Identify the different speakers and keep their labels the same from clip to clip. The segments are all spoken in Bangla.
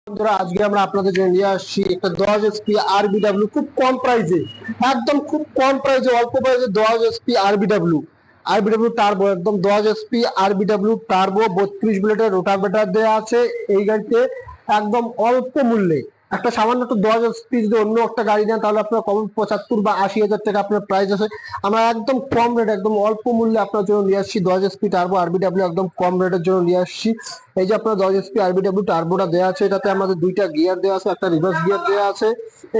Speaker 1: বন্ধুরা, আজকে আমরা আপনাদের জন্য নিয়ে আসছি একটা 10 এসপি আরবিডব্লিউ খুব কম প্রাইসে, একদম খুব কম প্রাইসে, অল্প প্রাইসে 10 এসপি আরবিডব্লিউ টার্বো, একদম 10 এসপি আরবিডব্লিউ টার্বো 32 বুলেটের রোটাভেটর দেওয়া আছে এই গাড়িতে একদম অল্প মূল্যে। একটা সামান্য একটু 10 এসপি যদি অন্য একটা গাড়ি নেন তাহলে আপনার কম 75 বা 80 হাজার টাকা আপনার প্রাইস আছে। আমরা একদম কম রেট, একদম অল্প মূল্যে আপনার জন্য নিয়ে আসছি 10 এসপি টার্বো আরবিডব্লিউ, একদম কম রেটের জন্য নিয়ে আসছি। এই যে আপনার 10 এসপি আরবিডব্লিউ টার্বোটা দেওয়া আছে, এটাতে আমাদের দুইটা গিয়ার দেওয়া আছে, একটা রিভার্স গিয়ার দেওয়া আছে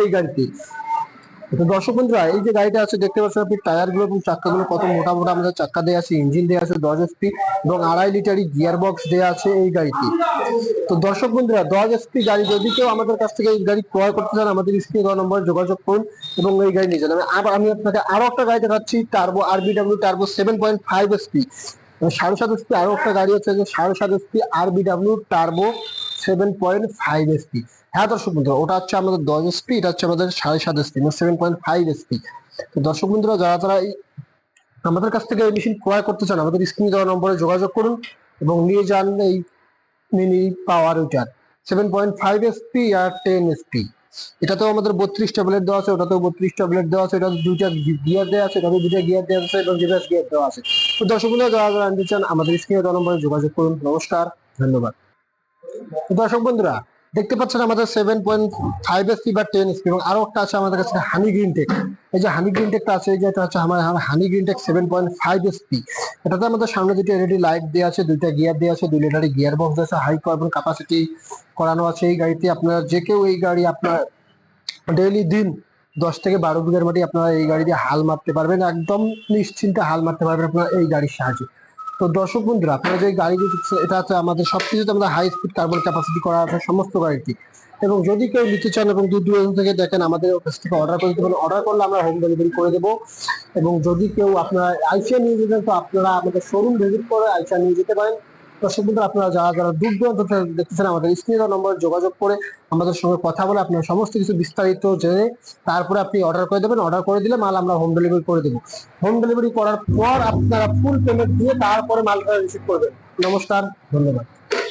Speaker 1: এই গাড়িতে। তো দর্শক বন্ধুরা, এই যে গাড়িটা আছে দেখতে পাচ্ছেন আপনি, টায়ার গুলো এবং চাক্কা গুলো কত মোটা মোটা আমাদের চাক্কা দেওয়া আছে, ইঞ্জিন দেওয়া আছে 10 এসপি এবং 2.5 লিটারই গিয়ার বক্স দেওয়া আছে এই গাড়িতে। তো দর্শক বন্ধুরা, 10 এসপি গাড়ি যদি কেউ আমাদের কাছ থেকে এই গাড়ি ক্রয় করতে চান আমাদের স্ক্রিনে দেওয়া নম্বরে যোগাযোগ করুন এবং এই গাড়ি নিয়ে যান। আমি আপনাকে আরো একটা গাড়ি দেখাচ্ছি, টার্বো আরবিডব্লিউ টার্বো 7.5 এসপি, 7.5 এসপি। আরো একটা গাড়ি আছে যে 7.5 এসপি আরবিডব্লিউ টার্বো 7.5 এসপি। হ্যাঁ দর্শক বন্ধুরা, ওটা হচ্ছে আমাদের 10 এসপি, এটা হচ্ছে আমাদের 7.5 এসপি, 7.5 এসপি। তো দর্শক বন্ধুরা, যারা আমাদের কাছ থেকে এই মেশিন ক্রয় করতে চান আমাদের স্ক্রিনে দেওয়া নম্বরে যোগাযোগ করুন এবং নিয়ে যান এই মিনি পাওয়ার উইটার 7.5 এসপি আর 10 এসপি। এটাতেও আমাদের 32টা ব্লেড দেওয়া আছে, ওটাতেও 32টা ব্লেড দেওয়া আছে, এটা দুইটা গিয়ার দেওয়া আছে, এটাতে দুইটা গিয়ার দেওয়া আছে এবং রিভার্স গিয়ার দেওয়া আছে। তো দর্শক বন্ধুরা, যারা আনতে চান আমাদের স্ক্রিনে দেওয়া নম্বরে যোগাযোগ করুন। নমস্কার, ধন্যবাদ। তো দর্শক বন্ধুরা, দেখতে পাচ্ছেন আমাদের 7.5 এসপি বা 10 এসপি এবং আরো একটা আছে আমাদের কাছে হানি গ্রিন টেক। এই যে হানি গ্রিন টেকটা আছে, এই যে এটা হচ্ছে আমার হানি গ্রিন টেক 7.5 এসপি। এটাতে আমাদের সামনে দুটো এলইডি লাইট দেওয়া আছে, দুইটা গিয়ার দেওয়া আছে, 2 লিটারের গিয়ার বক্স আছে, হাই কার্বন ক্যাপাসিটি করানো আছে এই গাড়িতে। আপনারা যে কেউ এই গাড়ি আপনার ডেইলি দিন 10 থেকে 12 বিঘার মাটি আপনারা এই গাড়ি দিয়ে হাল মারতে পারবেন, একদম নিশ্চিন্তে হাল মারতে পারবেন আপনারা এই গাড়ির সাহায্যে। তো দর্শক বন্ধুরা, আপনারা যে গাড়ি দেখছেন এটা হচ্ছে আমাদের সবকিছুতে আমাদের হাই স্পিড কার্বন ক্যাপাসিটি করা আছে সমস্ত গাড়িটি। এবং যদি কেউ নিতে চান এবং দূর দূরান্ত থেকে দেখেন আমাদের কাছ থেকে অর্ডার করে দিতে পারেন, অর্ডার করলে আমরা হোম ডেলিভারি করে দেবো। এবং যদি কেউ আপনারা আইসিআর নিয়ে যেতেন তো আপনারা আমাদের শোরুম ভিজিট করে আইসিআর নিয়ে যেতে পারেন। দর্শক বন্ধুরা, আপনারা যারা দূর দূরান্ত থেকে দেখতেছেন আমাদের স্ক্রিনে দেওয়া নম্বরে যোগাযোগ করে আমাদের সঙ্গে কথা বলে আপনারা সমস্ত কিছু বিস্তারিত জেনে তারপরে আপনি অর্ডার করে দেবেন। অর্ডার করে দিলে মাল আমরা হোম ডেলিভারি করে দেবো। হোম ডেলিভারি করার পর আপনারা ফুল পেমেন্ট দিয়ে তারপরে মালটা রিসিভ করবেন। নমস্কার, ধন্যবাদ।